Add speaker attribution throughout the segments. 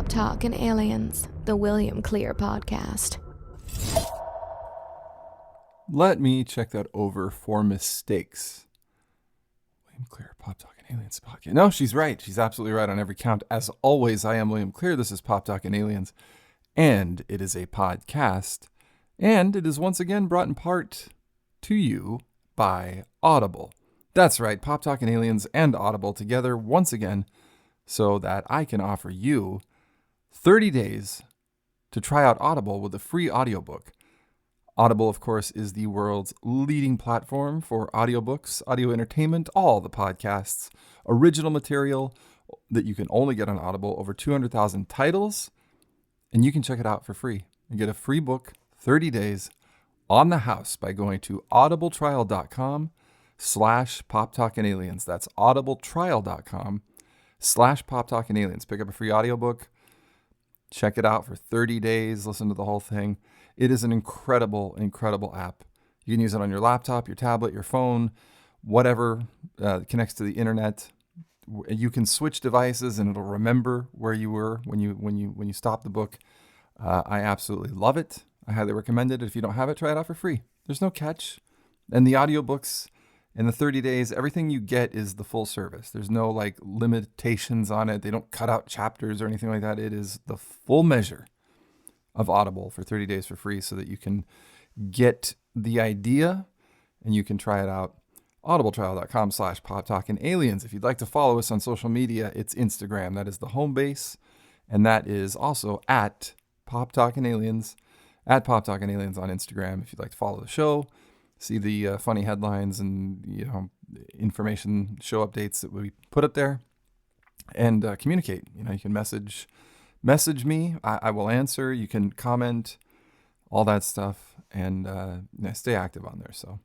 Speaker 1: Pop Talk and Aliens, the William Clear podcast.
Speaker 2: Let me check that over for mistakes. William Clear, Pop Talk and Aliens podcast. No, she's right. She's absolutely right on every count. As always, I am William Clear. This is Pop Talk and Aliens, and it is a podcast, and it is once again brought in part to you by Audible. That's right, Pop Talk and Aliens and Audible together once again, so that I can offer you 30 days to try out Audible with a free audiobook. Audible, of course, is the world's leading platform for audiobooks, audio entertainment, all the podcasts, original material that you can only get on Audible, over 200,000 titles, and you can check it out for free. You get a free book, 30 days, on the house by going to audibletrial.com/poptalkandaliens. That's audibletrial.com/poptalkandaliens. Pick up a free audiobook, check it out for 30 days, listen to the whole thing. It is an incredible, incredible app. You can use it on your laptop, your tablet, your phone, whatever connects to the internet. You can switch devices and it'll remember where you were when you stopped the book. I absolutely love it. I highly recommend it. If you don't have it, try it out for free. There's no catch. And the audiobooks in the 30 days, everything you get is the full service. There's no like limitations on it. They don't cut out chapters or anything like that. It is the full measure of Audible for 30 days for free so that you can get the idea and you can try it out. audibletrial.com/poptalkandaliens. If you'd like to follow us on social media, it's Instagram. That is the home base. And that is also at poptalkandaliens, at poptalkandaliens on Instagram. If you'd like to follow the show, see the funny headlines and information, show updates that we put up there, and communicate. You can message me. I will answer. You can comment, all that stuff, and stay active on there. So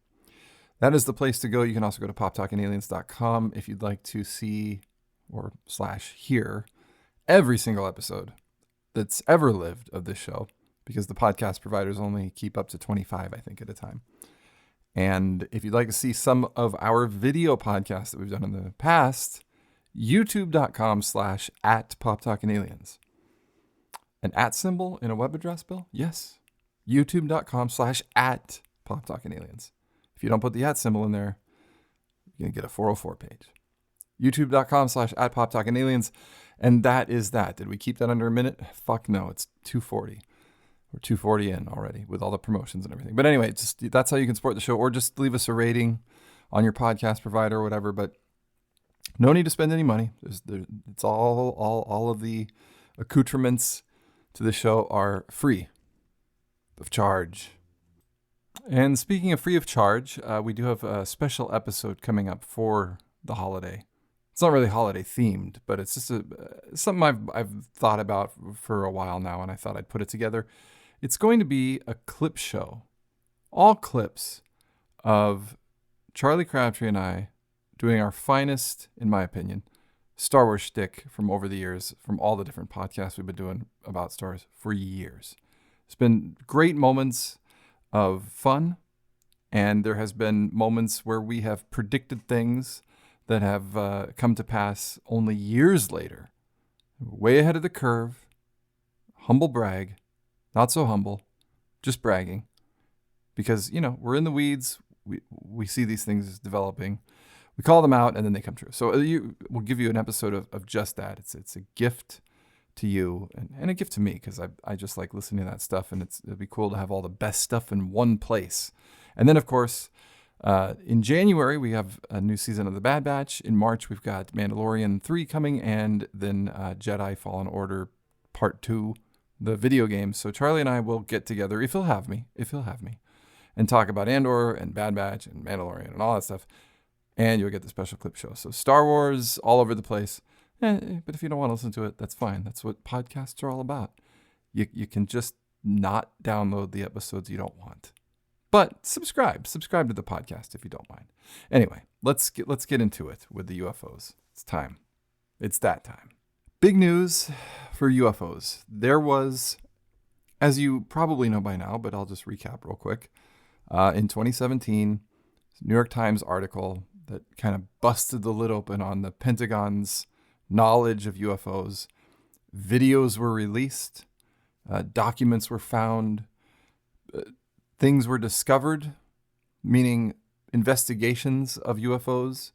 Speaker 2: that is the place to go. You can also go to poptalkandaliens.com if you'd like to see or /hear every single episode that's ever lived of this show, because the podcast providers only keep up to 25, I think, at a time. And if you'd like to see some of our video podcasts that we've done in the past, youtube.com/@poptalkandaliens. An @ symbol in a web address, Bill? Yes. youtube.com/@poptalkandaliens. If you don't put the @ symbol in there, you're going to get a 404 page. youtube.com/@poptalkandaliens. And that is that. Did we keep that under a minute? Fuck no, it's 240. We're 240 in already with all the promotions and everything. But anyway, that's how you can support the show, or just leave us a rating on your podcast provider or whatever. But no need to spend any money. It's all of the accoutrements to the show are free of charge. And speaking of free of charge, we do have a special episode coming up for the holiday. It's not really holiday themed, but it's just something I've thought about for a while now, and I thought I'd put it together. It's going to be a clip show, all clips of Charlie Crabtree and I doing our finest, in my opinion, Star Wars shtick from over the years, from all the different podcasts we've been doing about Star Wars for years. It's been great moments of fun, and there has been moments where we have predicted things that have come to pass only years later. Way ahead of the curve. Humble brag. Not so humble. Just bragging. Because, we're in the weeds. We see these things developing. We call them out, and then they come true. So we'll give you an episode of just that. It's a gift to you and a gift to me, because I just like listening to that stuff, and it'd be cool to have all the best stuff in one place. And then, of course, in January, we have a new season of The Bad Batch. In March, we've got Mandalorian 3 coming, and then Jedi Fallen Order Part 2, the video game. So Charlie and I will get together, if he'll have me, and talk about Andor and Bad Batch and Mandalorian and all that stuff. And you'll get the special clip show. So Star Wars all over the place. But if you don't want to listen to it, that's fine. That's what podcasts are all about. You can just not download the episodes you don't want. But subscribe to the podcast if you don't mind. Anyway, let's get into it with the UFOs. It's time. It's that time. Big news for UFOs. There was, as you probably know by now, but I'll just recap real quick. In 2017, New York Times article that kind of busted the lid open on the Pentagon's knowledge of UFOs. videos were released, documents were found, things were discovered, meaning investigations of UFOs,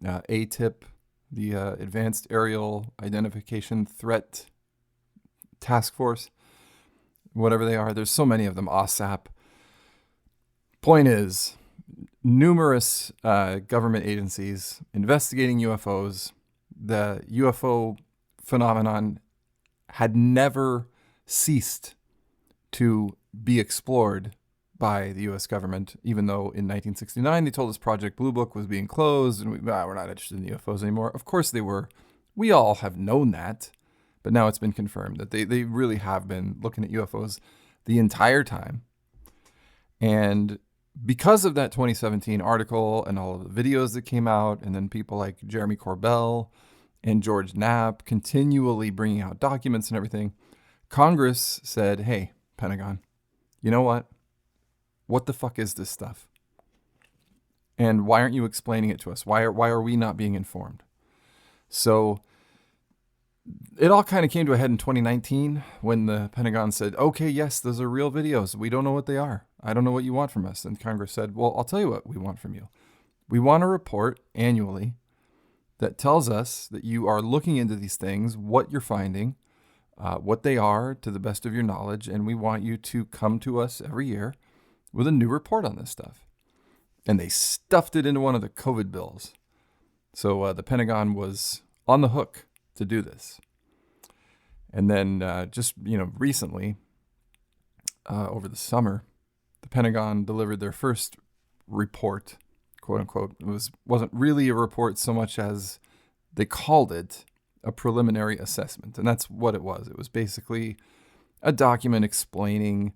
Speaker 2: ATIP, the Advanced Aerial Identification Threat Task Force, whatever they are. There's so many of them, OSAP. Point is, numerous government agencies investigating UFOs. The UFO phenomenon had never ceased to be explored by the U.S. government, even though in 1969 they told us Project Blue Book was being closed and we're not interested in UFOs anymore. Of course they were. We all have known that, but now it's been confirmed that they really have been looking at UFOs the entire time. And because of that 2017 article and all of the videos that came out, and then people like Jeremy Corbell and George Knapp continually bringing out documents and everything, Congress said, hey, Pentagon, you know what? What the fuck is this stuff? And why aren't you explaining it to us? Why are we not being informed? So it all kind of came to a head in 2019 when the Pentagon said, okay, yes, those are real videos. We don't know what they are. I don't know what you want from us. And Congress said, well, I'll tell you what we want from you. We want a report annually that tells us that you are looking into these things, what you're finding, what they are to the best of your knowledge. And we want you to come to us every year with a new report on this stuff. And they stuffed it into one of the COVID bills. So the Pentagon was on the hook to do this. And then recently, over the summer, the Pentagon delivered their first report, quote unquote. It wasn't really a report so much as they called it a preliminary assessment. And that's what it was. It was basically a document explaining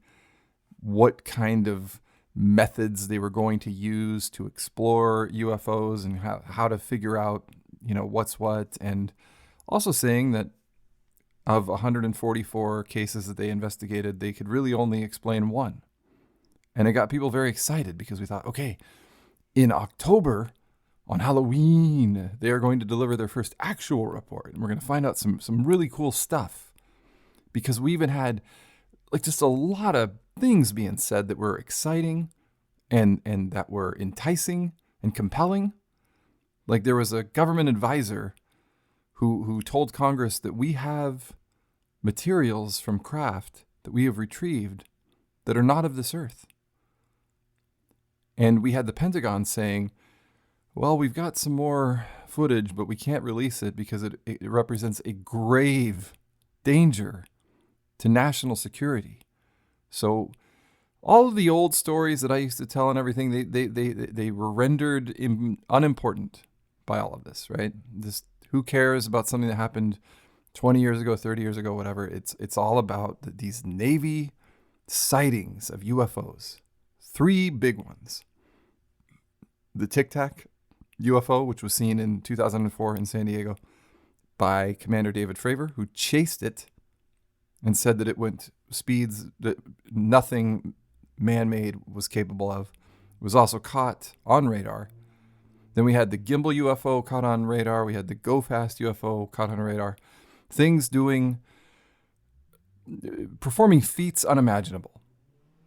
Speaker 2: what kind of methods they were going to use to explore UFOs and how to figure out, what's what. And also saying that of 144 cases that they investigated, they could really only explain one. And it got people very excited because we thought, okay, in October, on Halloween, they are going to deliver their first actual report. And we're going to find out some really cool stuff. Because we even had just a lot of things being said that were exciting and that were enticing and compelling. Like there was a government advisor who told Congress that we have materials from craft that we have retrieved that are not of this earth. And we had the Pentagon saying, well, we've got some more footage, but we can't release it because it represents a grave danger to national security. So all of the old stories that I used to tell and everything, they were rendered unimportant by all of this, right? Just who cares about something that happened 20 years ago, 30 years ago, whatever. It's all about these Navy sightings of UFOs. 3 big ones. The Tic Tac UFO, which was seen in 2004 in San Diego by Commander David Fravor, who chased it and said that it went speeds that nothing man-made was capable of. It was also caught on radar. Then we had the Gimball UFO caught on radar. We had the Go Fast UFO caught on radar. Things performing feats unimaginable.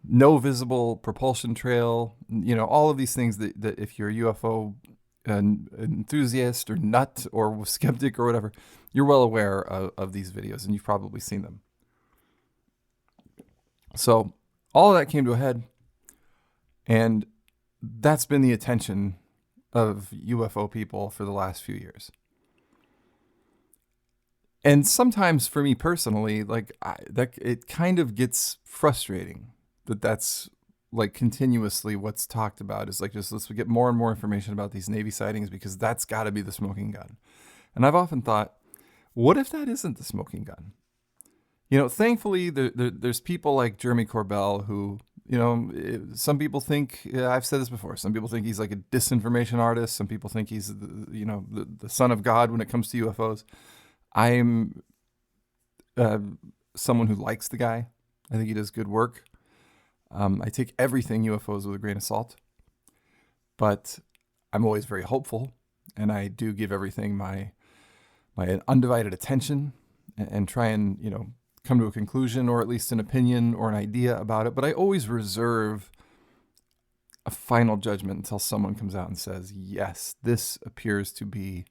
Speaker 2: No visible propulsion trail. All of these things that if you're a UFO enthusiast or nut or skeptic or whatever, you're well aware of these videos and you've probably seen them. So all of that came to a head, and that's been the attention of UFO people for the last few years. And sometimes for me personally, it kind of gets frustrating that's continuously what's talked about is let's get more and more information about these Navy sightings because that's got to be the smoking gun. And I've often thought, what if that isn't the smoking gun? Thankfully, there's people like Jeremy Corbell who, some people think, I've said this before, some people think he's like a disinformation artist. Some people think he's, the son of God when it comes to UFOs. I'm someone who likes the guy. I think he does good work. I take everything UFOs with a grain of salt, but I'm always very hopeful, and I do give everything my undivided attention. and try and, come to a conclusion or at least an opinion or an idea about it. But I always reserve a final judgment until someone comes out and says, yes, this appears to be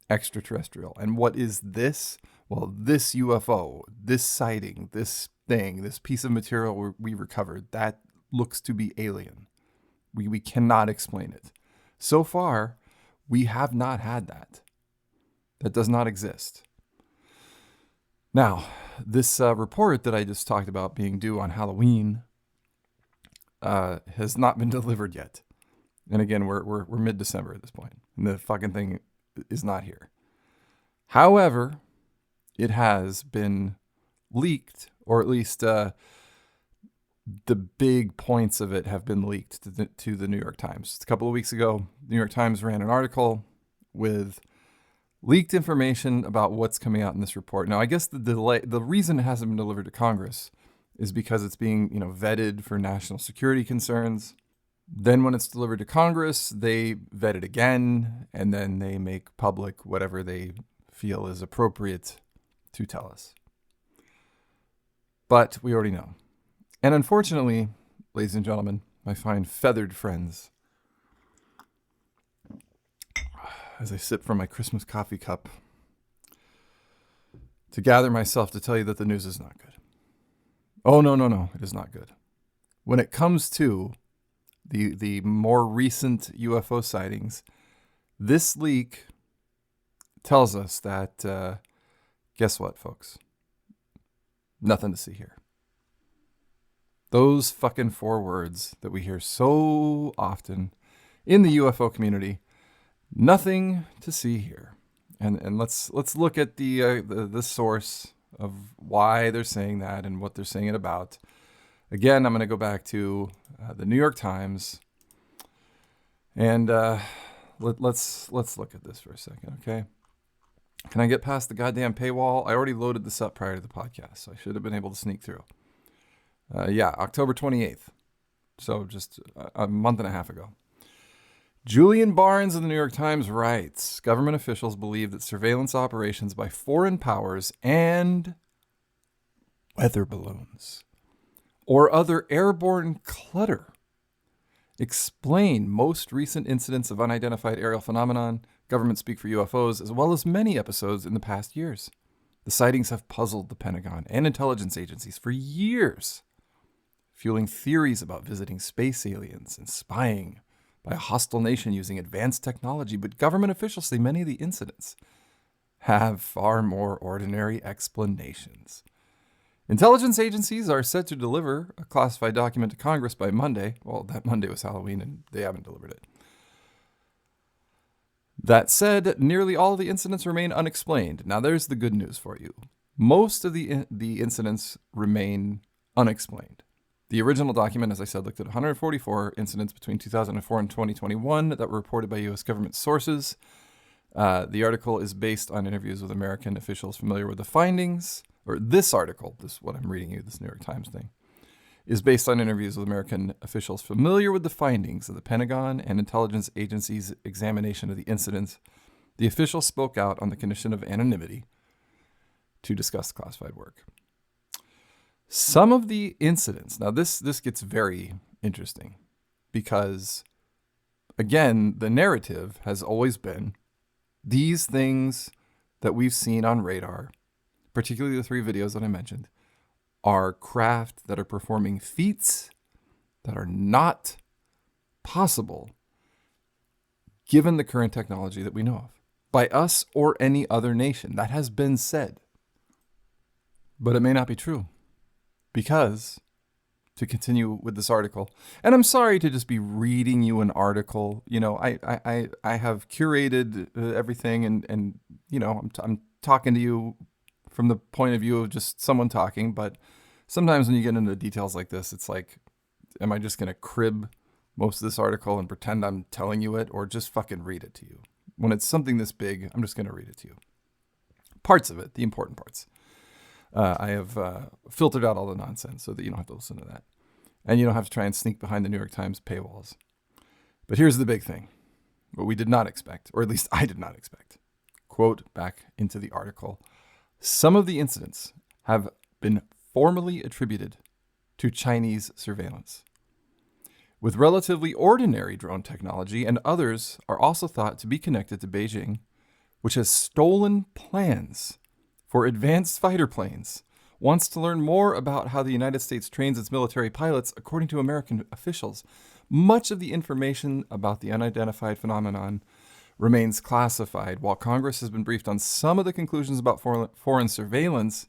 Speaker 2: extraterrestrial. And what is this? Well, this UFO, this sighting, this thing, this piece of material we recovered, that looks to be alien. We cannot explain it. So far, we have not had that. That does not exist. Now, this report that I just talked about being due on Halloween has not been delivered yet. And again, we're mid-December at this point, and the fucking thing is not here. However, it has been leaked, or at least the big points of it have been leaked to the New York Times. Just a couple of weeks ago, the New York Times ran an article with leaked information about what's coming out in this report. Now, I guess the reason it hasn't been delivered to Congress is because it's being, vetted for national security concerns. Then when it's delivered to Congress, they vet it again, and then they make public whatever they feel is appropriate to tell us. But we already know. And unfortunately, ladies and gentlemen, my fine feathered friends, as I sip from my Christmas coffee cup, to gather myself to tell you that the news is not good. Oh, no, it is not good. When it comes to the more recent UFO sightings, this leak tells us that, guess what, folks? Nothing to see here. Those fucking 4 words that we hear so often in the UFO community, nothing to see here. And let's look at the source of why they're saying that and what they're saying it about. Again, I'm going to go back to the New York Times, and let's look at this for a second, okay? Can I get past the goddamn paywall? I already loaded this up prior to the podcast, so I should have been able to sneak through. October 28th, so just a month and a half ago. Julian Barnes of the New York Times writes, government officials believe that surveillance operations by foreign powers and weather balloons or other airborne clutter explain most recent incidents of unidentified aerial phenomenon, government speak for UFOs, as well as many episodes in the past years. The sightings have puzzled the Pentagon and intelligence agencies for years, fueling theories about visiting space aliens and spying by a hostile nation using advanced technology. But government officials say many of the incidents have far more ordinary explanations. Intelligence agencies are set to deliver a classified document to Congress by Monday. Well, that Monday was Halloween, and they haven't delivered it. That said, nearly all of the incidents remain unexplained. Now, there's the good news for you. Most of the incidents remain unexplained. The original document, as I said, looked at 144 incidents between 2004 and 2021 that were reported by U.S. government sources. The article is based on interviews with American officials familiar with the findings. Or this article, this what I'm reading you, this New York Times thing, is based on interviews with American officials familiar with the findings of the Pentagon and intelligence agencies' examination of the incidents. The officials spoke out on the condition of anonymity to discuss classified work. Some of the incidents, now this gets very interesting because, again, the narrative has always been these things that we've seen on radar, particularly the 3 videos that I mentioned, are craft that are performing feats that are not possible given the current technology that we know of by us or any other nation. That has been said. But it may not be true because, to continue with this article, and I'm sorry to just be reading you an article, I have curated everything and I'm talking to you from the point of view of just someone talking, but sometimes when you get into details like this, it's like, am I just going to crib most of this article and pretend I'm telling you it, or just fucking read it to you? When it's something this big, I'm just going to read it to you. Parts of it, the important parts. I have filtered out all the nonsense so that you don't have to listen to that. And you don't have to try and sneak behind the New York Times paywalls. But here's the big thing. What we did not expect, or at least I did not expect. Quote back into the article. Some of the incidents have been formally attributed to Chinese surveillance, with relatively ordinary drone technology, and others are also thought to be connected to Beijing, which has stolen plans for advanced fighter planes, wants to learn more about how the United States trains its military pilots. According to American officials, much of the information about the unidentified phenomenon remains classified. While Congress has been briefed on some of the conclusions about foreign surveillance,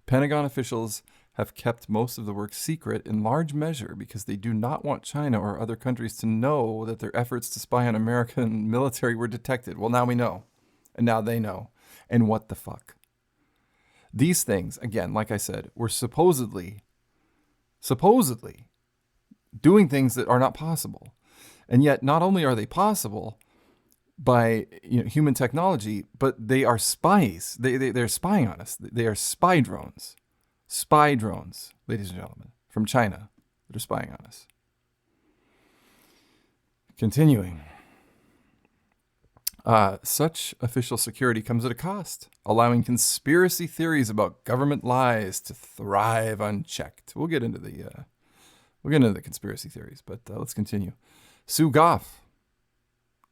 Speaker 2: Pentagon officials have kept most of the work secret, in large measure because they do not want China or other countries to know that their efforts to spy on American military were detected. Well, now we know. And now they know. And what the fuck? These things, again, like I said, were supposedly doing things that are not possible. And yet, not only are they possible by human technology, but they are spies. They're spying on us. They are spy drones. Spy drones, ladies and gentlemen, from China that are spying on us. Continuing. Such official security comes at a cost, allowing conspiracy theories about government lies to thrive unchecked. We'll get into the conspiracy theories, but let's continue. Sue Goff,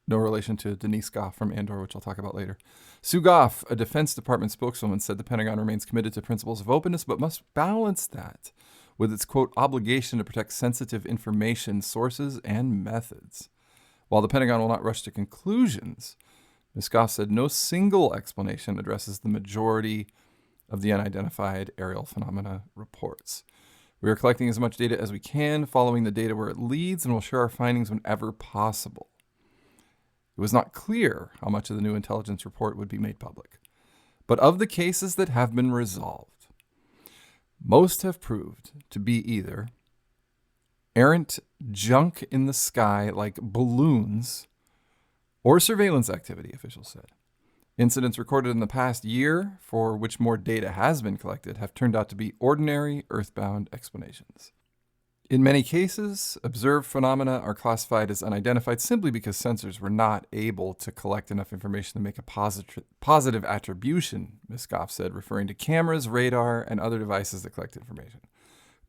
Speaker 2: no relation to Denise Goff from Andor, which I'll talk about later. Sue Goff, a Defense Department spokeswoman, said the Pentagon remains committed to principles of openness, but must balance that with its, quote, obligation to protect sensitive information sources and methods. While the Pentagon will not rush to conclusions, Ms. Goff said no single explanation addresses the majority of the unidentified aerial phenomena reports. We are collecting as much data as we can, following the data where it leads, and will share our findings whenever possible. It was not clear how much of the new intelligence report would be made public. But of the cases that have been resolved, most have proved to be either errant junk in the sky like balloons or surveillance activity, officials said. Incidents recorded in the past year, for which more data has been collected, have turned out to be ordinary earthbound explanations. In many cases, observed phenomena are classified as unidentified simply because sensors were not able to collect enough information to make a positive attribution, Ms. Goff said, referring to cameras, radar, and other devices that collect information.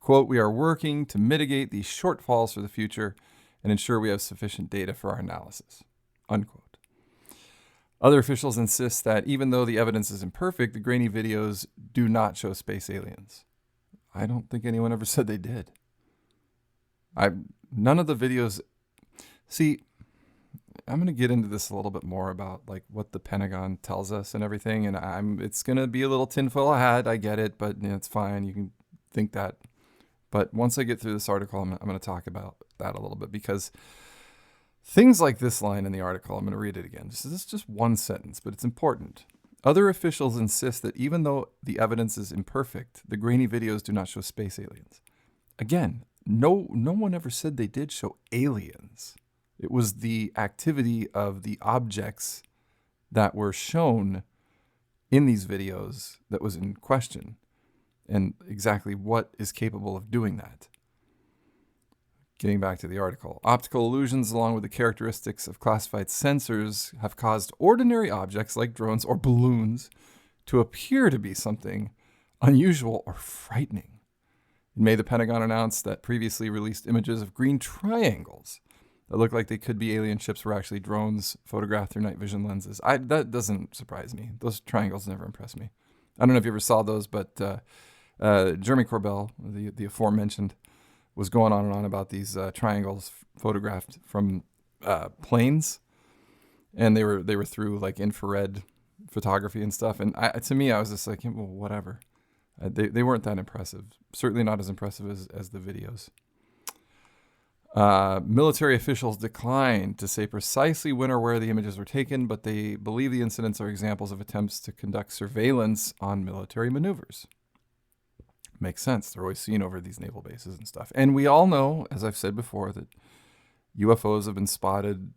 Speaker 2: Quote, we are working to mitigate these shortfalls for the future and ensure we have sufficient data for our analysis, unquote. Other officials insist that even though the evidence is imperfect, the grainy videos do not show space aliens. I don't think anyone ever said they did. None of the videos. See, I'm going to get into this a little bit more about like what the Pentagon tells us and everything, and it's going to be a little tinfoil hat. I get it, but it's fine. You can think that. But once I get through this article, I'm going to talk about that a little bit, because things like this line in the article, I'm going to read it again. This is just one sentence, but it's important. Other officials insist that even though the evidence is imperfect, the grainy videos do not show space aliens. Again, no one ever said they did show aliens. It was the activity of the objects that were shown in these videos that was in question, and exactly what is capable of doing that. Getting back to the article, optical illusions along with the characteristics of classified sensors have caused ordinary objects like drones or balloons to appear to be something unusual or frightening. In May, the Pentagon announced that previously released images of green triangles that looked like they could be alien ships were actually drones photographed through night vision lenses. That doesn't surprise me. Those triangles never impress me. I don't know if you ever saw those, but Jeremy Corbell, the aforementioned, was going on and on about these triangles photographed from planes, and they were through like infrared photography and stuff. And to me, I was just like, well, whatever. They weren't that impressive. Certainly not as impressive as the videos. Military officials declined to say precisely when or where the images were taken, but they believe the incidents are examples of attempts to conduct surveillance on military maneuvers. Makes sense. They're always seen over these naval bases and stuff. And we all know, as I've said before, that UFOs have been spotted,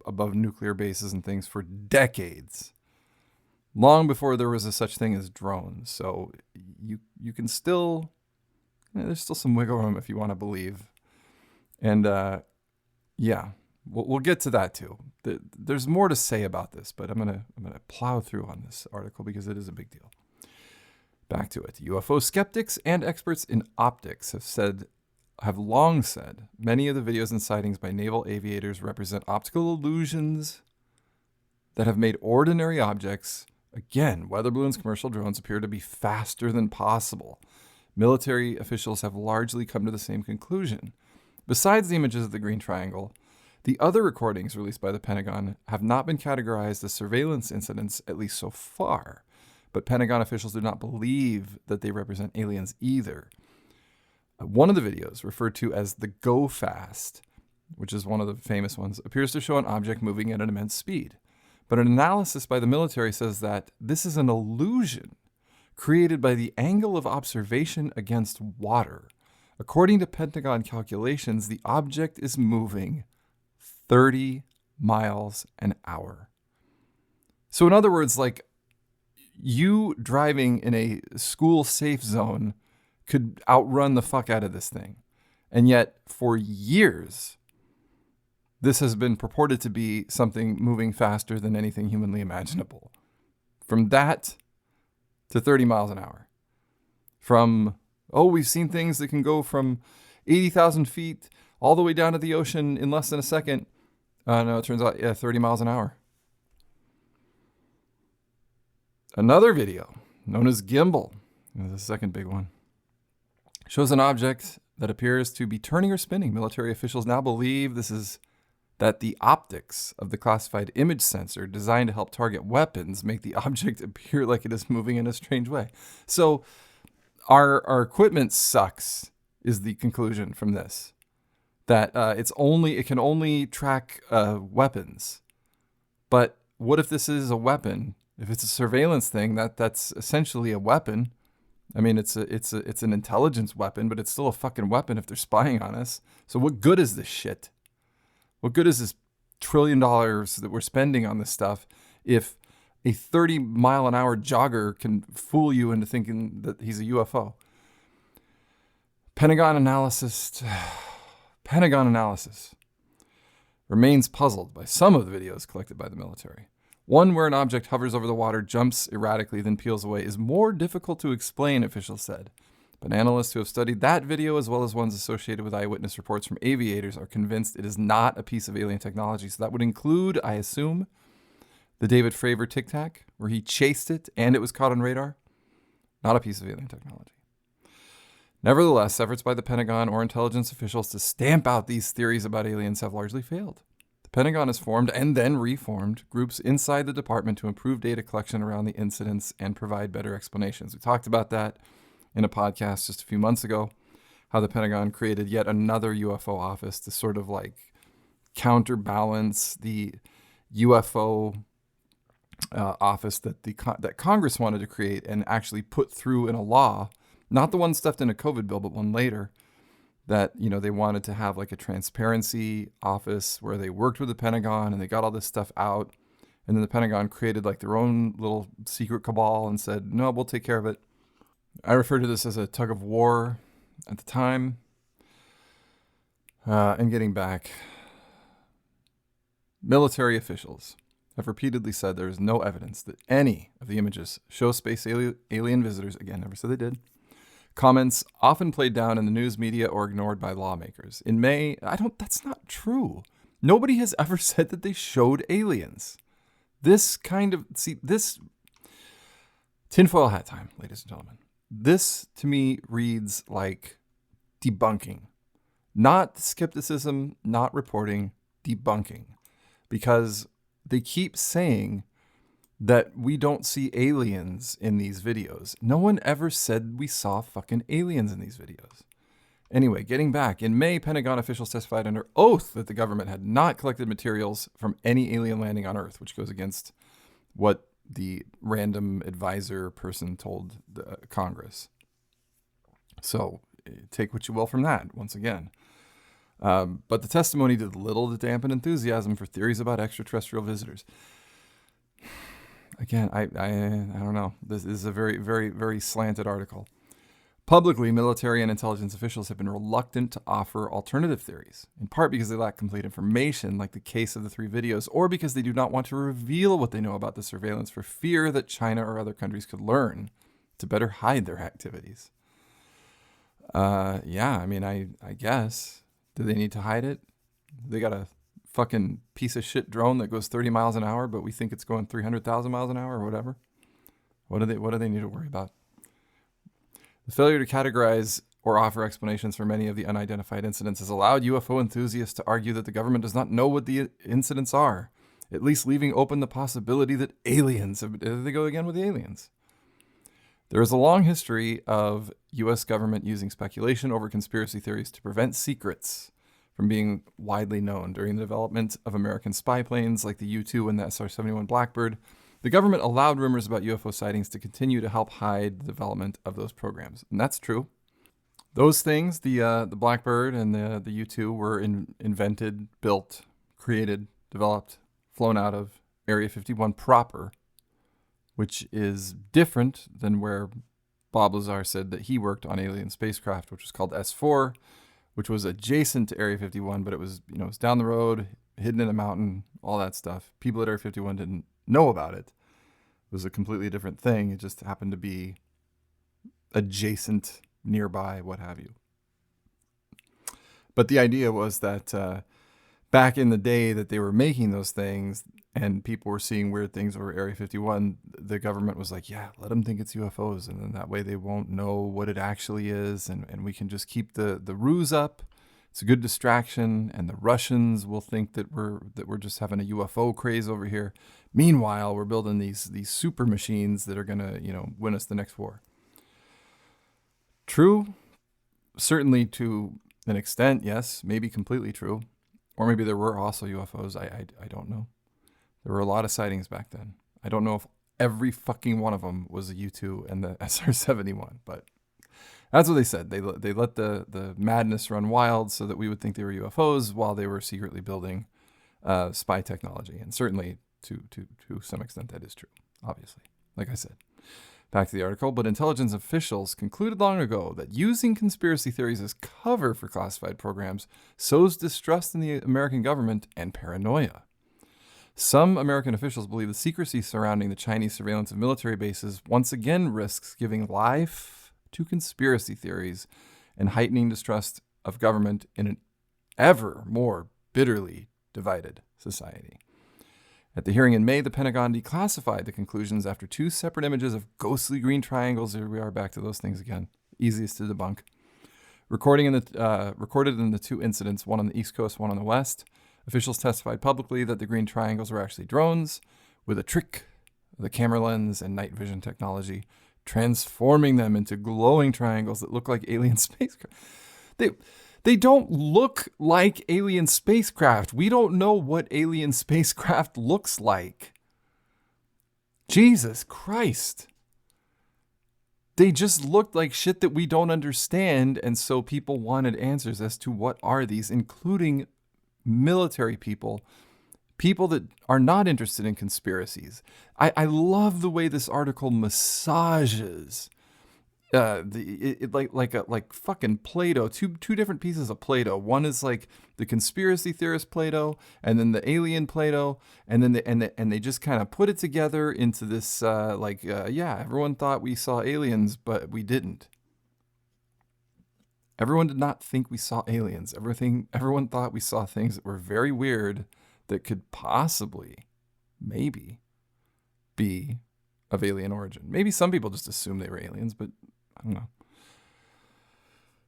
Speaker 2: above nuclear bases and things for decades. Long before there was a such thing as drones. So you can still, there's still some wiggle room if you want to believe. And We'll get to that too. There's more to say about this, but I'm gonna plow through on this article because it is a big deal. Back to it. UFO skeptics and experts in optics have long said many of the videos and sightings by naval aviators represent optical illusions that have made ordinary objects, again, weather balloons, commercial drones, appear to be faster than possible. Military officials have largely come to the same conclusion. Besides the images of the green triangle, the other recordings released by the Pentagon have not been categorized as surveillance incidents, at least so far. But Pentagon officials do not believe that they represent aliens either. One of the videos, referred to as the Go Fast, which is one of the famous ones, appears to show an object moving at an immense speed. But an analysis by the military says that this is an illusion created by the angle of observation against water. According to Pentagon calculations, the object is moving 30 miles an hour. So in other words, like, you driving in a school safe zone could outrun the fuck out of this thing. And yet, for years, this has been purported to be something moving faster than anything humanly imaginable. From that to 30 miles an hour. From, we've seen things that can go from 80,000 feet all the way down to the ocean in less than a second. No, it turns out, 30 miles an hour. Another video, known as Gimball, the second big one, shows an object that appears to be turning or spinning. Military officials now believe that the optics of the classified image sensor designed to help target weapons make the object appear like it is moving in a strange way. So our equipment sucks is the conclusion from this. That it can only track weapons. But what if this is a weapon? If it's a surveillance thing, that's essentially a weapon. I mean, it's an intelligence weapon, but it's still a fucking weapon if they're spying on us. So what good is this shit? What good is this $1 trillion that we're spending on this stuff if a 30-mile-an-hour jogger can fool you into thinking that he's a UFO? Pentagon analysis remains puzzled by some of the videos collected by the military. One where an object hovers over the water, jumps erratically, then peels away is more difficult to explain, officials said. But analysts who have studied that video, as well as ones associated with eyewitness reports from aviators, are convinced it is not a piece of alien technology. So that would include, I assume, the David Fravor Tic Tac, where he chased it and it was caught on radar. Not a piece of alien technology. Nevertheless, efforts by the Pentagon or intelligence officials to stamp out these theories about aliens have largely failed. The Pentagon has formed and then reformed groups inside the department to improve data collection around the incidents and provide better explanations. We talked about that in a podcast just a few months ago, how the Pentagon created yet another UFO office to sort of like counterbalance the UFO office that Congress wanted to create and actually put through in a law, not the one stuffed in a COVID bill, but one later, that, they wanted to have like a transparency office where they worked with the Pentagon and they got all this stuff out. And then the Pentagon created like their own little secret cabal and said, no, we'll take care of it. I refer to this as a tug of war at the time. And getting back, military officials have repeatedly said there is no evidence that any of the images show space alien visitors. Again, never said they did. Comments often played down in the news media or ignored by lawmakers. In May, that's not true. Nobody has ever said that they showed aliens. This tinfoil hat time, ladies and gentlemen. This, to me, reads like debunking. Not skepticism, not reporting, debunking. Because they keep saying that we don't see aliens in these videos. No one ever said we saw fucking aliens in these videos. Anyway, getting back, in May, Pentagon officials testified under oath that the government had not collected materials from any alien landing on Earth, which goes against what the random advisor person told the Congress. So take what you will from that, once again. But the testimony did little to dampen enthusiasm for theories about extraterrestrial visitors. Again, I don't know. This is a very, very, very slanted article. Publicly, military and intelligence officials have been reluctant to offer alternative theories, in part because they lack complete information, like the case of the 3 videos, or because they do not want to reveal what they know about the surveillance for fear that China or other countries could learn to better hide their activities. Yeah, I mean, I guess. Do they need to hide it? They got a fucking piece of shit drone that goes 30 miles an hour, but we think it's going 300,000 miles an hour or whatever. What do they need to worry about? The failure to categorize or offer explanations for many of the unidentified incidents has allowed UFO enthusiasts to argue that the government does not know what the incidents are, at least leaving open the possibility that aliens have... There they go again with the aliens. There is a long history of U.S. government using speculation over conspiracy theories to prevent secrets from being widely known. During the development of American spy planes like the U-2 and the SR-71 Blackbird, the government allowed rumors about UFO sightings to continue to help hide the development of those programs. And that's true. Those things, the Blackbird and the U-2, were invented, built, created, developed, flown out of Area 51 proper, which is different than where Bob Lazar said that he worked on alien spacecraft, which was called S4, which was adjacent to Area 51, but it was, it was down the road, hidden in a mountain, all that stuff. People at Area 51 didn't know about it. It was a completely different thing. It just happened to be adjacent, nearby, what have you. But the idea was that back in the day that they were making those things and people were seeing weird things over Area 51, the government was like, yeah, let them think it's UFOs. And then that way they won't know what it actually is. And we can just keep the ruse up. It's a good distraction. And the Russians will think that we're just having a UFO craze over here. Meanwhile, we're building these super machines that are going to, win us the next war. True. Certainly to an extent, yes. Maybe completely true. Or maybe there were also UFOs. I don't know. There were a lot of sightings back then. I don't know if every fucking one of them was a U-2 and the SR-71, but that's what they said. They let the madness run wild so that we would think they were UFOs while they were secretly building spy technology. And certainly to some extent that is true, obviously, like I said. Back to the article, but intelligence officials concluded long ago that using conspiracy theories as cover for classified programs sows distrust in the American government and paranoia. Some American officials believe the secrecy surrounding the Chinese surveillance of military bases once again risks giving life to conspiracy theories and heightening distrust of government in an ever more bitterly divided society. At the hearing in May, the Pentagon declassified the conclusions after 2 separate images of ghostly green triangles. Here we are back to those things again. Easiest to debunk. Recorded in the 2 incidents, one on the East Coast, one on the West. Officials testified publicly that the green triangles were actually drones with a trick, the camera lens and night vision technology, transforming them into glowing triangles that look like alien spacecraft. They don't look like alien spacecraft. We don't know what alien spacecraft looks like. Jesus Christ. They just looked like shit that we don't understand, and so people wanted answers as to what are these, including military people that are not interested in conspiracies. I love the way this article massages like fucking Play-Doh, two different pieces of Play-Doh. One is like the conspiracy theorist Play-Doh, and then the alien Play-Doh, and then they just kind of put it together into this everyone thought we saw aliens, but we didn't. Everyone did not think we saw aliens. Everyone thought we saw things that were very weird that could possibly, maybe, be of alien origin. Maybe some people just assumed they were aliens, but I don't know.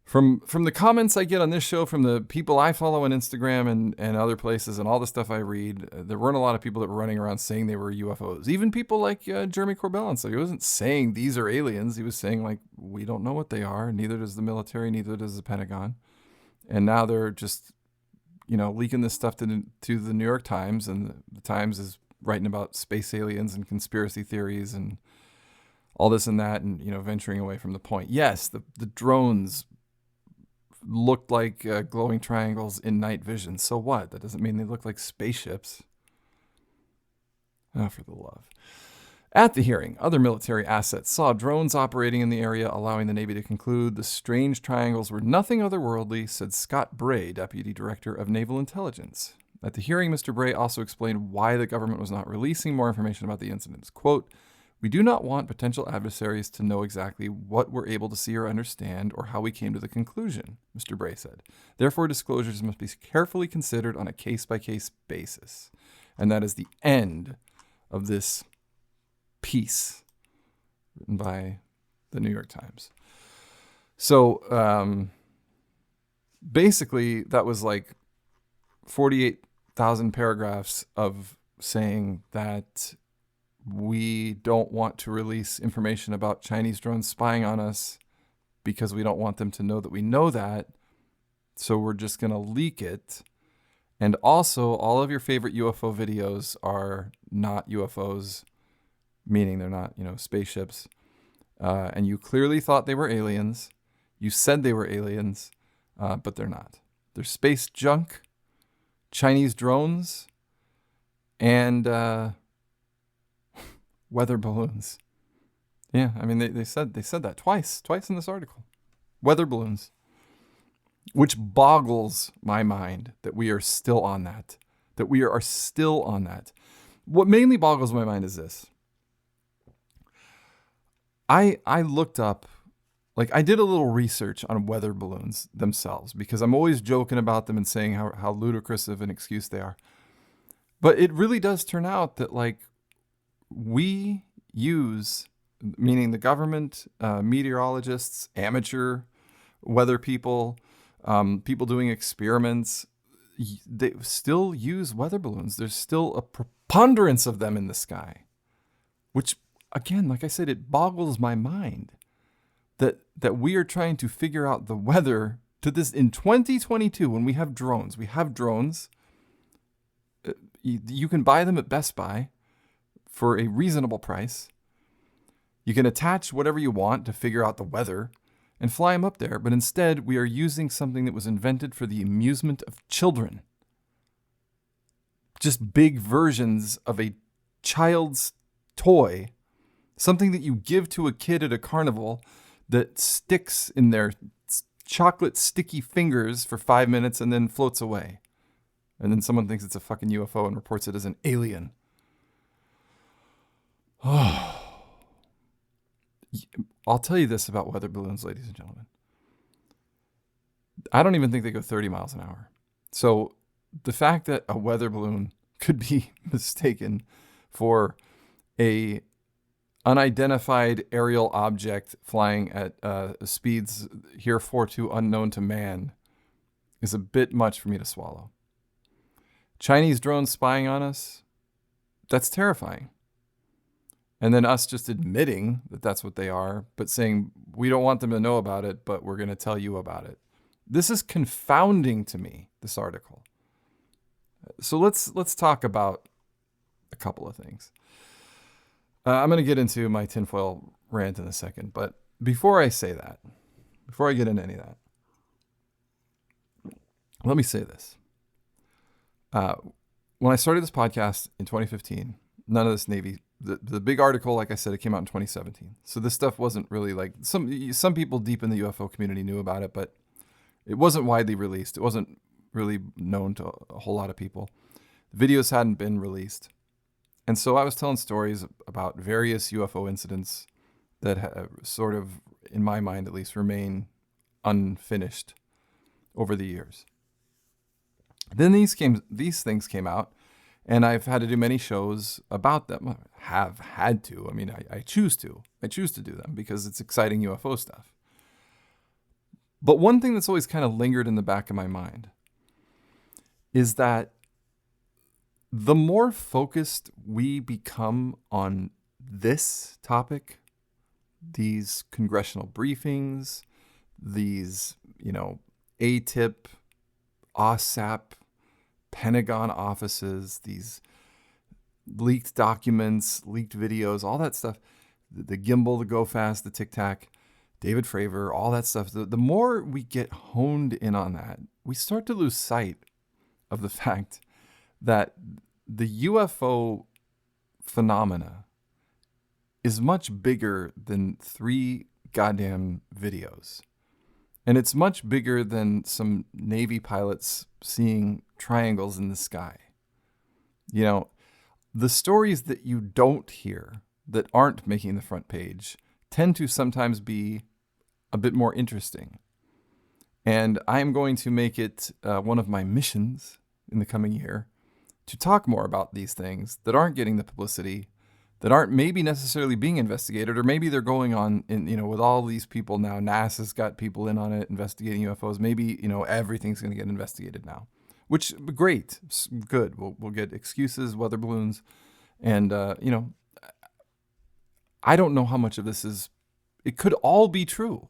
Speaker 2: From the comments I get on this show, from the people I follow on Instagram and other places and all the stuff I read, there weren't a lot of people that were running around saying they were UFOs. Even people like Jeremy Corbell and stuff. He wasn't saying these are aliens. He was saying, like, we don't know what they are. Neither does the military. Neither does the Pentagon. And now they're just, leaking this stuff to the New York Times. And the Times is writing about space aliens and conspiracy theories and all this and that, and venturing away from the point. Yes, the drones looked like glowing triangles in night vision. So what? That doesn't mean they look like spaceships. Oh, for the love. At the hearing, other military assets saw drones operating in the area, allowing the Navy to conclude the strange triangles were nothing otherworldly, said Scott Bray, Deputy Director of Naval Intelligence. At the hearing, Mr. Bray also explained why the government was not releasing more information about the incidents. Quote, "We do not want potential adversaries to know exactly what we're able to see or understand or how we came to the conclusion," Mr. Bray said. "Therefore, disclosures must be carefully considered on a case-by-case basis." And that is the end of this piece written by the New York Times. So basically, that was like 48,000 paragraphs of saying that we don't want to release information about Chinese drones spying on us because we don't want them to know that we know that. So we're just going to leak it. And also, all of your favorite UFO videos are not UFOs, meaning they're not, spaceships. And you clearly thought they were aliens. You said they were aliens, but they're not. They're space junk, Chinese drones, and weather balloons. Yeah, I mean, they said that twice in this article. Weather balloons. Which boggles my mind that we are still on that. What mainly boggles my mind is this. I looked up, I did a little research on weather balloons themselves because I'm always joking about them and saying how ludicrous of an excuse they are. But it really does turn out that we use, meaning the government, meteorologists, amateur weather people, people doing experiments, they still use weather balloons. There's still a preponderance of them in the sky, which, again, like I said, it boggles my mind that we are trying to figure out the weather to this in 2022 when we have drones. We have drones. You can buy them at Best Buy for a reasonable price. You can attach whatever you want to figure out the weather and fly them up there. But instead, we are using something that was invented for the amusement of children. Just big versions of a child's toy, something that you give to a kid at a carnival that sticks in their chocolate sticky fingers for 5 minutes and then floats away. And then someone thinks it's a fucking UFO and reports it as an alien. Oh. I'll tell you this about weather balloons, ladies and gentlemen. I don't even think they go 30 miles an hour. So the fact that a weather balloon could be mistaken for a unidentified aerial object flying at speeds heretofore unknown to man is a bit much for me to swallow. Chinese drones spying on us, that's terrifying. And then us just admitting that that's what they are, but saying we don't want them to know about it, but we're going to tell you about it. This is confounding to me, this article. So let's talk about a couple of things. I'm going to get into my tinfoil rant in a second, but before I say that, before I get into any of that, let me say this. When I started this podcast in 2015, none of this Navy, the big article, like I said, it came out in 2017. So this stuff wasn't really some people deep in the UFO community knew about it, but it wasn't widely released. It wasn't really known to a whole lot of people. The videos hadn't been released. And so I was telling stories about various UFO incidents that have sort of, in my mind at least, remain unfinished over the years. Then these things came out, and I've had to do many shows about them. I have had to. I mean, I choose to. I choose to do them because it's exciting UFO stuff. But one thing that's always kind of lingered in the back of my mind is that the more focused we become on this topic, these congressional briefings, these, ATIP, OSAP, Pentagon offices, these leaked documents, leaked videos, all that stuff, the Gimball, the Go Fast, the Tic Tac, David Fravor, all that stuff, the more we get honed in on that, we start to lose sight of the fact that the UFO phenomena is much bigger than 3 goddamn videos. And it's much bigger than some Navy pilots seeing triangles in the sky. You know, the stories that you don't hear, that aren't making the front page, tend to sometimes be a bit more interesting. And I am going to make it one of my missions in the coming year to talk more about these things that aren't getting the publicity, that aren't maybe necessarily being investigated, or maybe they're going on in, with all these people now. NASA's got people in on it investigating UFOs. Maybe, everything's going to get investigated now, which great, good. We'll get excuses, weather balloons. And, I don't know how much of this it could all be true.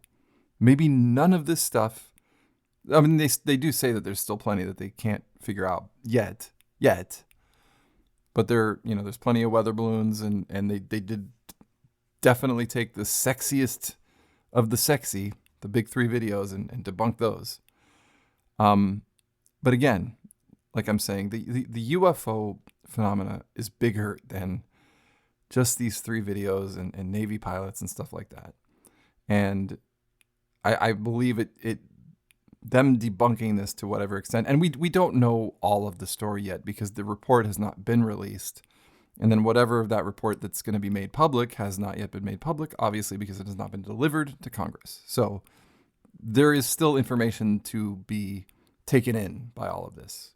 Speaker 2: Maybe none of this stuff. I mean, they do say that there's still plenty that they can't figure out yet. But there's plenty of weather balloons, and they did definitely take the sexiest of the sexy, the big 3 videos, and debunk those. But again, like I'm saying, the UFO phenomena is bigger than just these 3 videos and Navy pilots and stuff like that. And I believe them debunking this to whatever extent, and we don't know all of the story yet because the report has not been released, and then whatever of that report that's going to be made public has not yet been made public, obviously, because it has not been delivered to Congress. So there is still information to be taken in by all of this,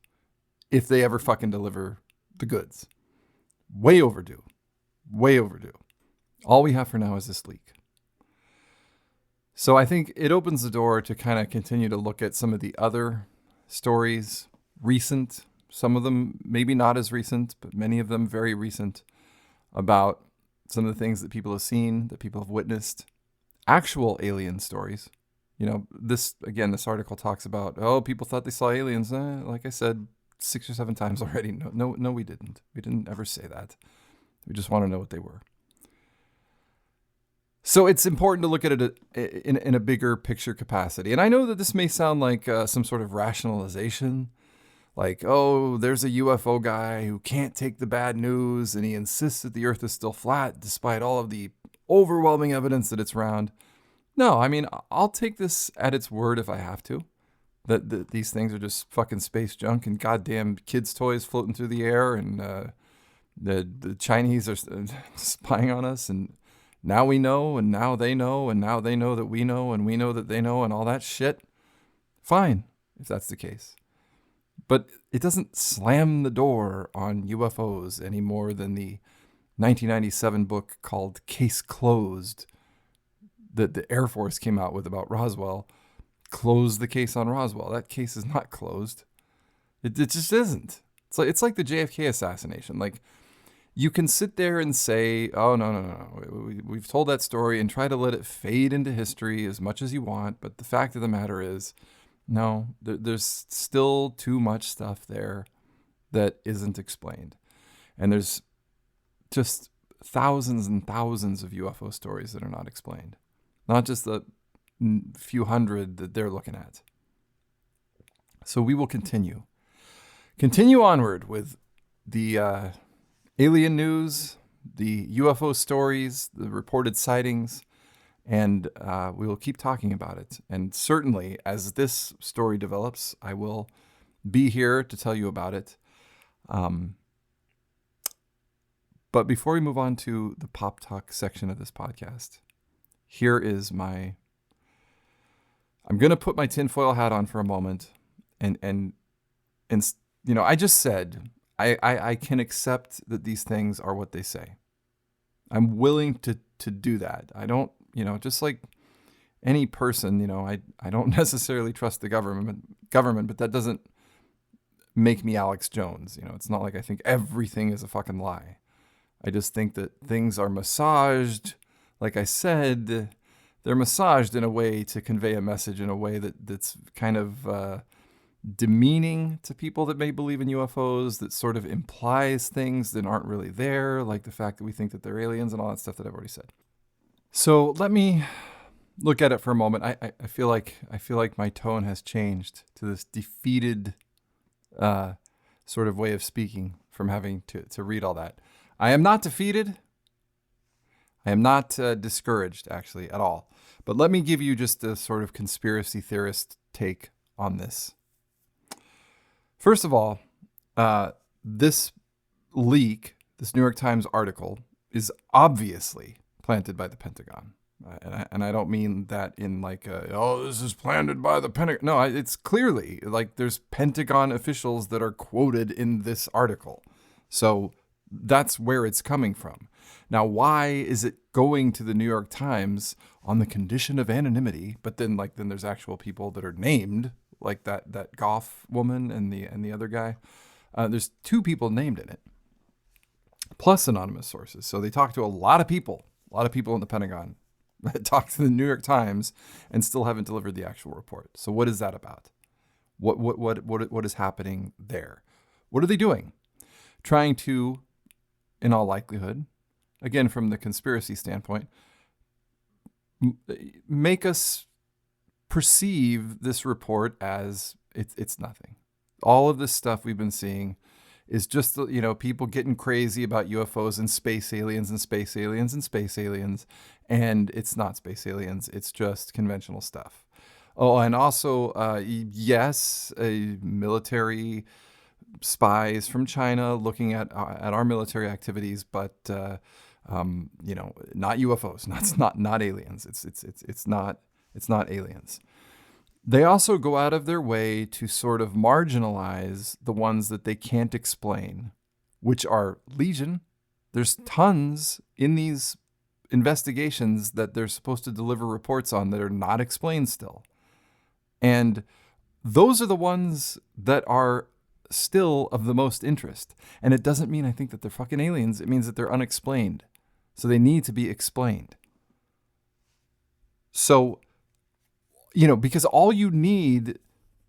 Speaker 2: if they ever fucking deliver the goods. Way overdue. All we have for now is this leak. So I think it opens the door to kind of continue to look at some of the other stories, recent, some of them maybe not as recent, but many of them very recent, about some of the things that people have seen, that people have witnessed, actual alien stories. This article talks about, people thought they saw aliens. Like I said 6 or 7 times already. No, we didn't. We didn't ever say that. We just want to know what they were. So it's important to look at it in a bigger picture capacity. And I know that this may sound like some sort of rationalization, like, there's a UFO guy who can't take the bad news and he insists that the earth is still flat despite all of the overwhelming evidence that it's round. No, I mean, I'll take this at its word if I have to, that these things are just fucking space junk and goddamn kids' toys floating through the air, and the Chinese are spying on us, and now we know, and now they know, and now they know that we know, and we know that they know, and all that shit. Fine, if that's the case. But it doesn't slam the door on UFOs any more than the 1997 book called Case Closed that the Air Force came out with about Roswell closed the case on Roswell. That case is not closed. It just isn't. It's like the JFK assassination. Like, you can sit there and say, no. We've told that story and try to let it fade into history as much as you want. But the fact of the matter is, no, there's still too much stuff there that isn't explained. And there's just thousands and thousands of UFO stories that are not explained. Not just the few hundred that they're looking at. So we will continue onward with the alien news, the UFO stories, the reported sightings, and we will keep talking about it. And certainly, as this story develops, I will be here to tell you about it. But before we move on to the pop talk section of this podcast, here is I'm going to put my tinfoil hat on for a moment. And I just said, I can accept that these things are what they say. I'm willing to do that. I don't, just like any person, I don't necessarily trust the government, but that doesn't make me Alex Jones. It's not like I think everything is a fucking lie. I just think that things are massaged. Like I said, they're massaged in a way to convey a message in a way that's kind of demeaning to people that may believe in UFOs, that sort of implies things that aren't really there, like the fact that we think that they're aliens and all that stuff that I've already said. So let me look at it for a moment. I feel like my tone has changed to this defeated sort of way of speaking from having to read all that. I am not defeated. I am not discouraged, actually, at all. But let me give you just a sort of conspiracy theorist take on this. First of all, this leak, this New York Times article, is obviously planted by the Pentagon. And I don't mean that in like, this is planted by the Pentagon. No, it's clearly like there's Pentagon officials that are quoted in this article. So that's where it's coming from. Now, why is it going to the New York Times on the condition of anonymity? But then there's actual people that are named, like that Goff woman and the other guy. There's 2 people named in it, plus anonymous sources. So they talk to a lot of people in the Pentagon that talk to the New York Times and still haven't delivered the actual report. So what is that about? What is happening there? What are they doing? Trying to, in all likelihood, again from the conspiracy standpoint, make us perceive this report as it's nothing. All of this stuff we've been seeing is just, people getting crazy about UFOs and space aliens and space aliens and space aliens. And it's not space aliens. It's just conventional stuff. Oh, and also, yes, military spies from China looking at our military activities, but, not UFOs, not aliens. It's not aliens. They also go out of their way to sort of marginalize the ones that they can't explain, which are legion. There's tons in these investigations that they're supposed to deliver reports on that are not explained still. And those are the ones that are still of the most interest. And it doesn't mean I think that they're fucking aliens. It means that they're unexplained. So they need to be explained. So, because all you need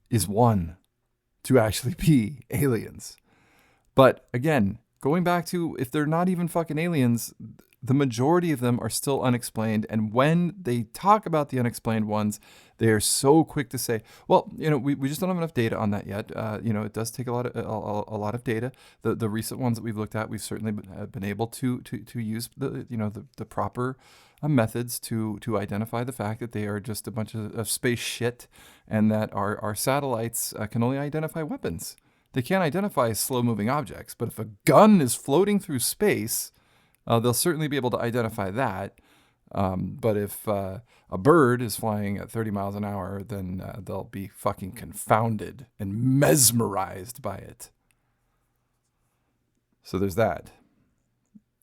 Speaker 2: is one to actually be aliens. But again, going back to if they're not even fucking aliens, the majority of them are still unexplained. And when they talk about the unexplained ones, they are so quick to say, well, we just don't have enough data on that yet. It does take a lot of data. The recent ones that we've looked at, we've certainly been able to use the proper methods to identify the fact that they are just a bunch of space shit, and that our satellites can only identify weapons. They can't identify slow-moving objects. But if a gun is floating through space, they'll certainly be able to identify that. But if a bird is flying at 30 miles an hour, then they'll be fucking confounded and mesmerized by it. So there's that.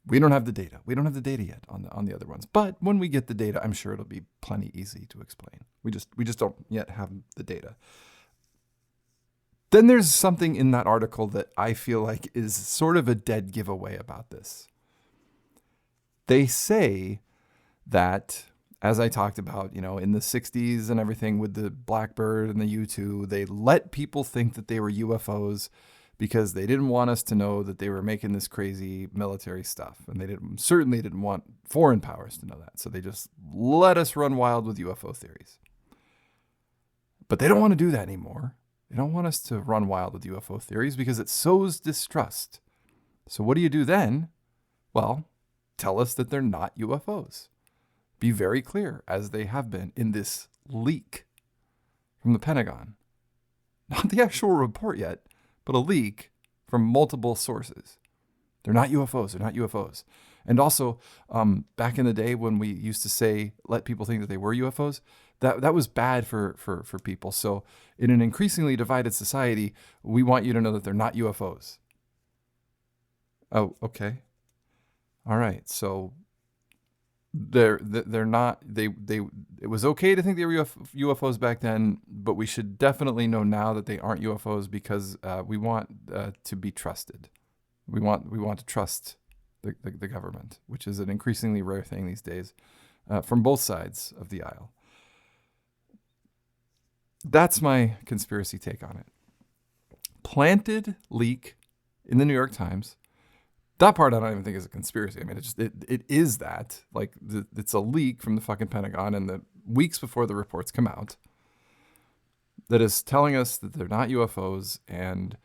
Speaker 2: We don't have the data. We don't have the data yet on the other ones. But when we get the data, I'm sure it'll be plenty easy to explain. We just don't yet have the data. Then there's something in that article that I feel like is sort of a dead giveaway about this. They say that, as I talked about, in the 60s and everything with the Blackbird and the U-2, they let people think that they were UFOs because they didn't want us to know that they were making this crazy military stuff. And they certainly didn't want foreign powers to know that. So they just let us run wild with UFO theories. But they don't want to do that anymore. They don't want us to run wild with UFO theories because it sows distrust. So what do you do then? Well, tell us that they're not UFOs. Be very clear, as they have been in this leak from the Pentagon. Not the actual report yet, but a leak from multiple sources. They're not UFOs. They're not UFOs. And also, back in the day when we used to let people think that they were UFOs, that was bad for people. So in an increasingly divided society, we want you to know that they're not UFOs. Oh, okay. All right. So they're not, it was okay to think they were UFOs back then, but we should definitely know now that they aren't UFOs because we want to be trusted. We want to trust the government, which is an increasingly rare thing these days, from both sides of the aisle. That's my conspiracy take on it. Planted leak in the New York Times. That part I don't even think is a conspiracy. I mean, it is that. Like, it's a leak from the fucking Pentagon, and the weeks before the reports come out, that is telling us that they're not UFOs. And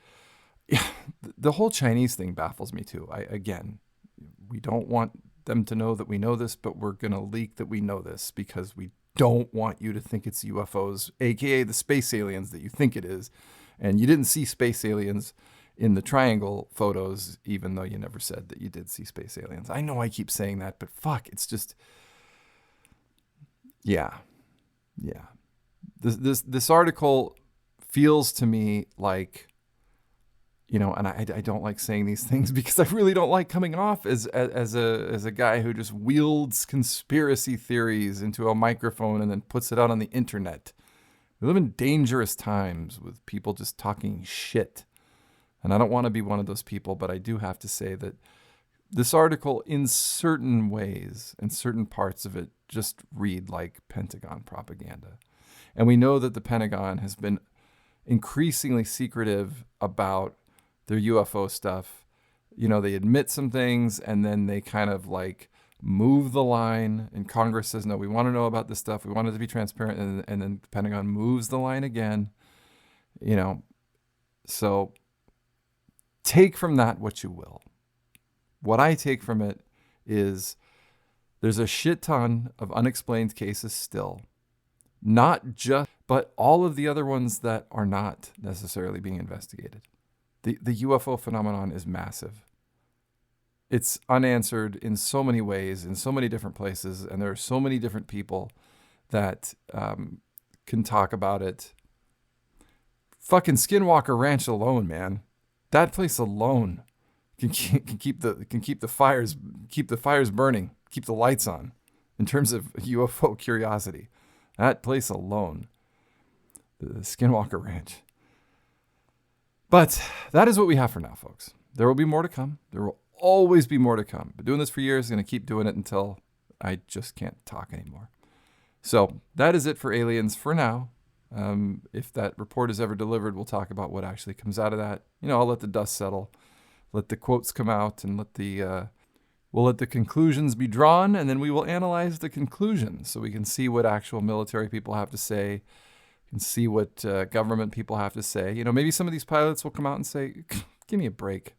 Speaker 2: the whole Chinese thing baffles me too. We don't want them to know that we know this, but we're going to leak that we know this because we don't want you to think it's UFOs, aka the space aliens that you think it is. And you didn't see space aliens in the triangle photos, even though you never said that you did see space aliens. I know I keep saying that, but fuck, it's just, yeah. This article feels to me like, and I don't like saying these things because I really don't like coming off as a guy who just wields conspiracy theories into a microphone and then puts it out on the internet. We live in dangerous times with people just talking shit. And I don't want to be one of those people, but I do have to say that this article, in certain ways, in certain parts of it, just read like Pentagon propaganda. And we know that the Pentagon has been increasingly secretive about their UFO stuff. They admit some things and then they kind of like move the line, and Congress says, no, we want to know about this stuff. We want it to be transparent. And then the Pentagon moves the line again, So take from that what you will. What I take from it is there's a shit ton of unexplained cases still. Not just, but all of the other ones that are not necessarily being investigated. The UFO phenomenon is massive. It's unanswered in so many ways, in so many different places, and there are so many different people that can talk about it. Fucking Skinwalker Ranch alone, man. That place alone can keep the fires burning, keep the lights on in terms of UFO curiosity. That place alone, the Skinwalker Ranch. But that is what we have for now, folks. There will be more to come. There will always be more to come. Been doing this for years. Going to keep doing it until I just can't talk anymore. So that is it for aliens for now. If that report is ever delivered, we'll talk about what actually comes out of that. I'll let the dust settle, let the quotes come out, and we'll let the conclusions be drawn, and then we will analyze the conclusions so we can see what actual military people have to say, and see what government people have to say. Maybe some of these pilots will come out and say, give me a break. It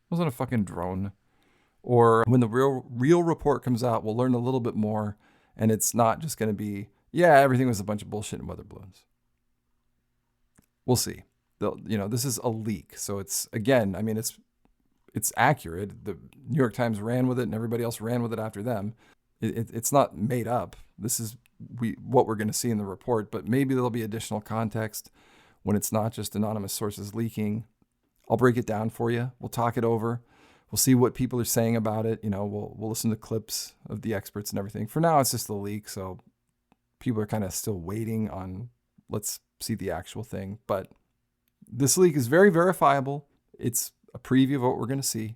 Speaker 2: wasn't a fucking drone. Or when the real report comes out, we'll learn a little bit more, and it's not just going to be, yeah, everything was a bunch of bullshit and weather balloons. We'll see. This is a leak. So it's accurate. The New York Times ran with it and everybody else ran with it after them. It's not made up. This is what we're going to see in the report, but maybe there'll be additional context when it's not just anonymous sources leaking. I'll break it down for you. We'll talk it over. We'll see what people are saying about it. We'll listen to clips of the experts and everything. For now, it's just a leak. So people are kind of still waiting on, let's see the actual thing. But this leak is very verifiable. It's a preview of what we're going to see.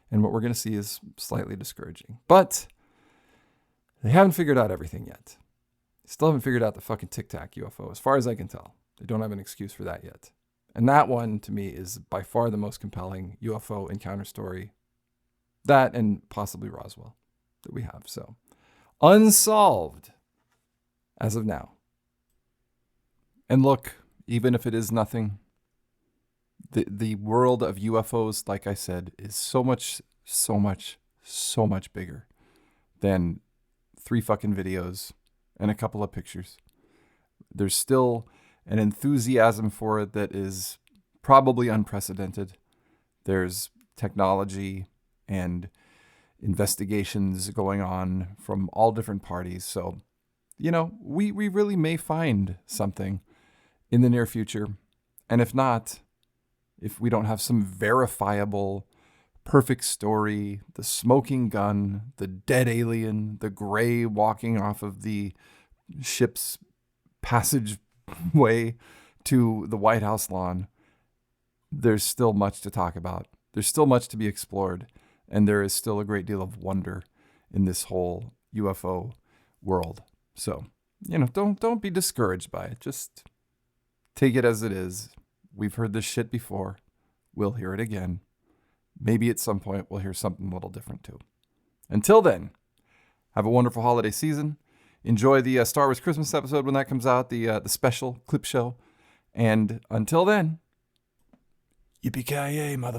Speaker 2: And what we're going to see is slightly discouraging. But they haven't figured out everything yet. They still haven't figured out the fucking Tic Tac UFO, as far as I can tell. They don't have an excuse for that yet. And that one, to me, is by far the most compelling UFO encounter story. That and possibly Roswell that we have. So, unsolved as of now. And look, even if it is nothing, the world of UFOs, like I said, is so much bigger than 3 fucking videos and a couple of pictures. There's still an enthusiasm for it that is probably unprecedented. There's technology and investigations going on from all different parties. So, we really may find something in the near future. And if not, if we don't have some verifiable, perfect story, the smoking gun, the dead alien, the gray walking off of the ship's passageway to the White House lawn, there's still much to talk about. There's still much to be explored. And there is still a great deal of wonder in this whole UFO world. So, don't be discouraged by it. Just take it as it is. We've heard this shit before. We'll hear it again. Maybe at some point we'll hear something a little different too. Until then, have a wonderful holiday season. Enjoy the Star Wars Christmas episode when that comes out, the special clip show. And until then, yippee-ki-yay, motherfucker.